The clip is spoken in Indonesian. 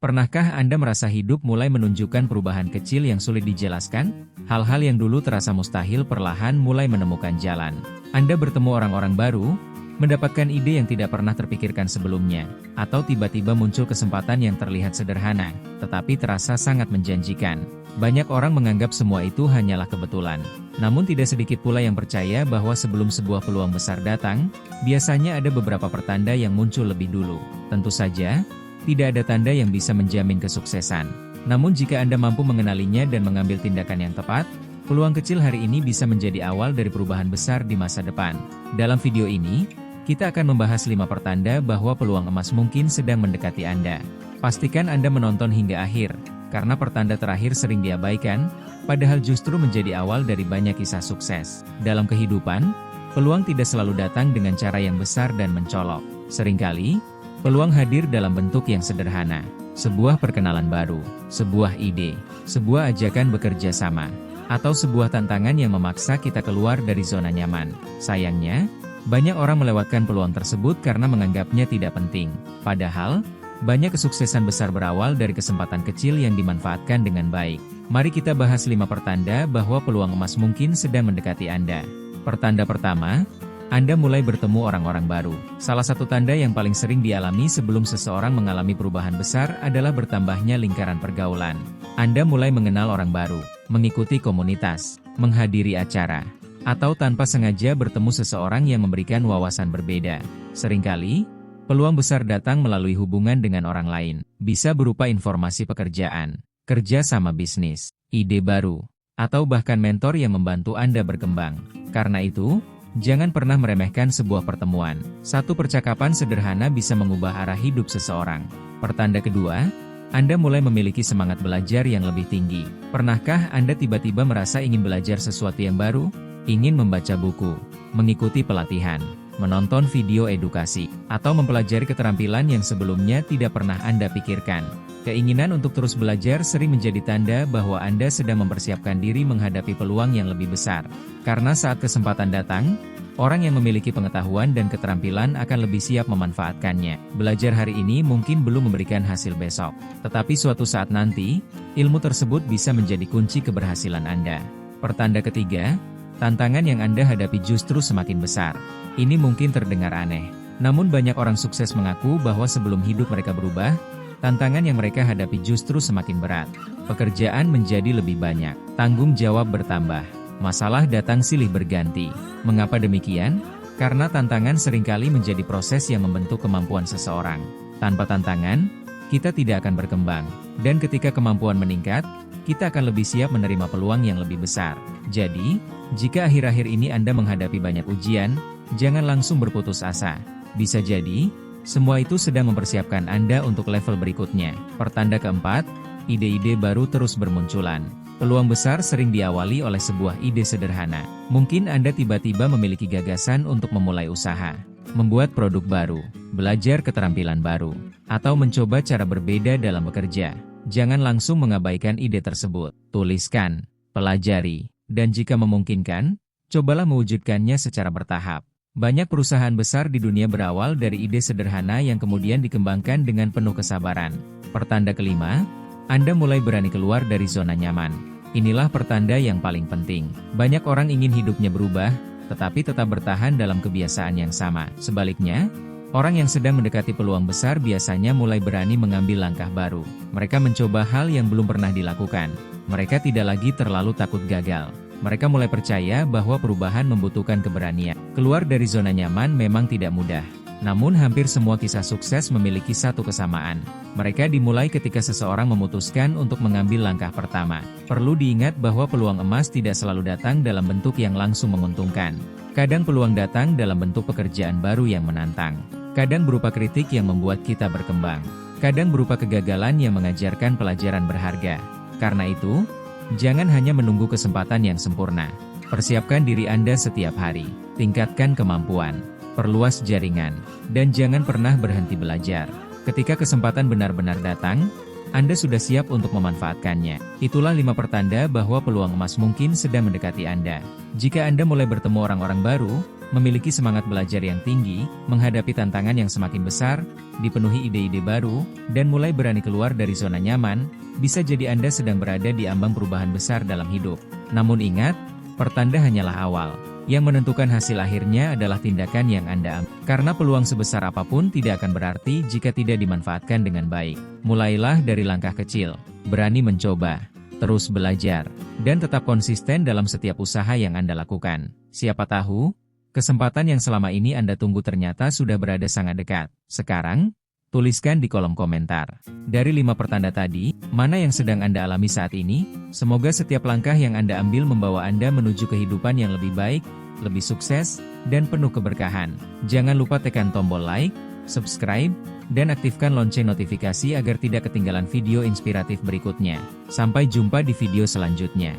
Pernahkah Anda merasa hidup mulai menunjukkan perubahan kecil yang sulit dijelaskan? Hal-hal yang dulu terasa mustahil perlahan mulai menemukan jalan. Anda bertemu orang-orang baru, mendapatkan ide yang tidak pernah terpikirkan sebelumnya, atau tiba-tiba muncul kesempatan yang terlihat sederhana, tetapi terasa sangat menjanjikan. Banyak orang menganggap semua itu hanyalah kebetulan. Namun tidak sedikit pula yang percaya bahwa sebelum sebuah peluang besar datang, biasanya ada beberapa pertanda yang muncul lebih dulu. Tentu saja, tidak ada tanda yang bisa menjamin kesuksesan. Namun jika Anda mampu mengenalinya dan mengambil tindakan yang tepat, peluang kecil hari ini bisa menjadi awal dari perubahan besar di masa depan. Dalam video ini, kita akan membahas 5 pertanda bahwa peluang emas mungkin sedang mendekati Anda. Pastikan Anda menonton hingga akhir, karena pertanda terakhir sering diabaikan, padahal justru menjadi awal dari banyak kisah sukses. Dalam kehidupan, peluang tidak selalu datang dengan cara yang besar dan mencolok. Seringkali, peluang hadir dalam bentuk yang sederhana. Sebuah perkenalan baru, sebuah ide, sebuah ajakan bekerja sama, atau sebuah tantangan yang memaksa kita keluar dari zona nyaman. Sayangnya, banyak orang melewatkan peluang tersebut karena menganggapnya tidak penting. Padahal, banyak kesuksesan besar berawal dari kesempatan kecil yang dimanfaatkan dengan baik. Mari kita bahas 5 pertanda bahwa peluang emas mungkin sedang mendekati Anda. Pertanda pertama, Anda mulai bertemu orang-orang baru. Salah satu tanda yang paling sering dialami sebelum seseorang mengalami perubahan besar adalah bertambahnya lingkaran pergaulan. Anda mulai mengenal orang baru, mengikuti komunitas, menghadiri acara, atau tanpa sengaja bertemu seseorang yang memberikan wawasan berbeda. Seringkali, peluang besar datang melalui hubungan dengan orang lain. Bisa berupa informasi pekerjaan, kerja sama bisnis, ide baru, atau bahkan mentor yang membantu Anda berkembang. Karena itu, jangan pernah meremehkan sebuah pertemuan. Satu percakapan sederhana bisa mengubah arah hidup seseorang. Pertanda kedua, Anda mulai memiliki semangat belajar yang lebih tinggi. Pernahkah Anda tiba-tiba merasa ingin belajar sesuatu yang baru? Ingin membaca buku, mengikuti pelatihan, menonton video edukasi, atau mempelajari keterampilan yang sebelumnya tidak pernah Anda pikirkan? Keinginan untuk terus belajar sering menjadi tanda bahwa Anda sedang mempersiapkan diri menghadapi peluang yang lebih besar. Karena saat kesempatan datang, orang yang memiliki pengetahuan dan keterampilan akan lebih siap memanfaatkannya. Belajar hari ini mungkin belum memberikan hasil besok, tetapi suatu saat nanti, ilmu tersebut bisa menjadi kunci keberhasilan Anda. Pertanda ketiga, tantangan yang Anda hadapi justru semakin besar. Ini mungkin terdengar aneh, namun banyak orang sukses mengaku bahwa sebelum hidup mereka berubah, tantangan yang mereka hadapi justru semakin berat. Pekerjaan menjadi lebih banyak, tanggung jawab bertambah, masalah datang silih berganti. Mengapa demikian? Karena tantangan seringkali menjadi proses yang membentuk kemampuan seseorang. Tanpa tantangan, kita tidak akan berkembang. Dan ketika kemampuan meningkat, kita akan lebih siap menerima peluang yang lebih besar. Jadi, jika akhir-akhir ini Anda menghadapi banyak ujian, jangan langsung berputus asa. Bisa jadi, semua itu sedang mempersiapkan Anda untuk level berikutnya. Pertanda keempat, ide-ide baru terus bermunculan. Peluang besar sering diawali oleh sebuah ide sederhana. Mungkin Anda tiba-tiba memiliki gagasan untuk memulai usaha, membuat produk baru, belajar keterampilan baru, atau mencoba cara berbeda dalam bekerja. Jangan langsung mengabaikan ide tersebut. Tuliskan, pelajari, dan jika memungkinkan, cobalah mewujudkannya secara bertahap. Banyak perusahaan besar di dunia berawal dari ide sederhana yang kemudian dikembangkan dengan penuh kesabaran. Pertanda kelima, Anda mulai berani keluar dari zona nyaman. Inilah pertanda yang paling penting. Banyak orang ingin hidupnya berubah, tetapi tetap bertahan dalam kebiasaan yang sama. Sebaliknya, orang yang sedang mendekati peluang besar biasanya mulai berani mengambil langkah baru. Mereka mencoba hal yang belum pernah dilakukan. Mereka tidak lagi terlalu takut gagal. Mereka mulai percaya bahwa perubahan membutuhkan keberanian. Keluar dari zona nyaman memang tidak mudah. Namun hampir semua kisah sukses memiliki satu kesamaan. Mereka dimulai ketika seseorang memutuskan untuk mengambil langkah pertama. Perlu diingat bahwa peluang emas tidak selalu datang dalam bentuk yang langsung menguntungkan. Kadang peluang datang dalam bentuk pekerjaan baru yang menantang. Kadang berupa kritik yang membuat kita berkembang. Kadang berupa kegagalan yang mengajarkan pelajaran berharga. Karena itu, jangan hanya menunggu kesempatan yang sempurna. Persiapkan diri Anda setiap hari. Tingkatkan kemampuan, perluas jaringan, dan jangan pernah berhenti belajar. Ketika kesempatan benar-benar datang, Anda sudah siap untuk memanfaatkannya. Itulah 5 pertanda bahwa peluang emas mungkin sedang mendekati Anda. Jika Anda mulai bertemu orang-orang baru, memiliki semangat belajar yang tinggi, menghadapi tantangan yang semakin besar, dipenuhi ide-ide baru, dan mulai berani keluar dari zona nyaman, bisa jadi Anda sedang berada di ambang perubahan besar dalam hidup. Namun ingat, pertanda hanyalah awal. Yang menentukan hasil akhirnya adalah tindakan yang Anda ambil. Karena peluang sebesar apapun tidak akan berarti jika tidak dimanfaatkan dengan baik. Mulailah dari langkah kecil, berani mencoba, terus belajar, dan tetap konsisten dalam setiap usaha yang Anda lakukan. Siapa tahu, kesempatan yang selama ini Anda tunggu ternyata sudah berada sangat dekat. Sekarang, tuliskan di kolom komentar. Dari 5 pertanda tadi, mana yang sedang Anda alami saat ini? Semoga setiap langkah yang Anda ambil membawa Anda menuju kehidupan yang lebih baik, lebih sukses, dan penuh keberkahan. Jangan lupa tekan tombol like, subscribe, dan aktifkan lonceng notifikasi agar tidak ketinggalan video inspiratif berikutnya. Sampai jumpa di video selanjutnya.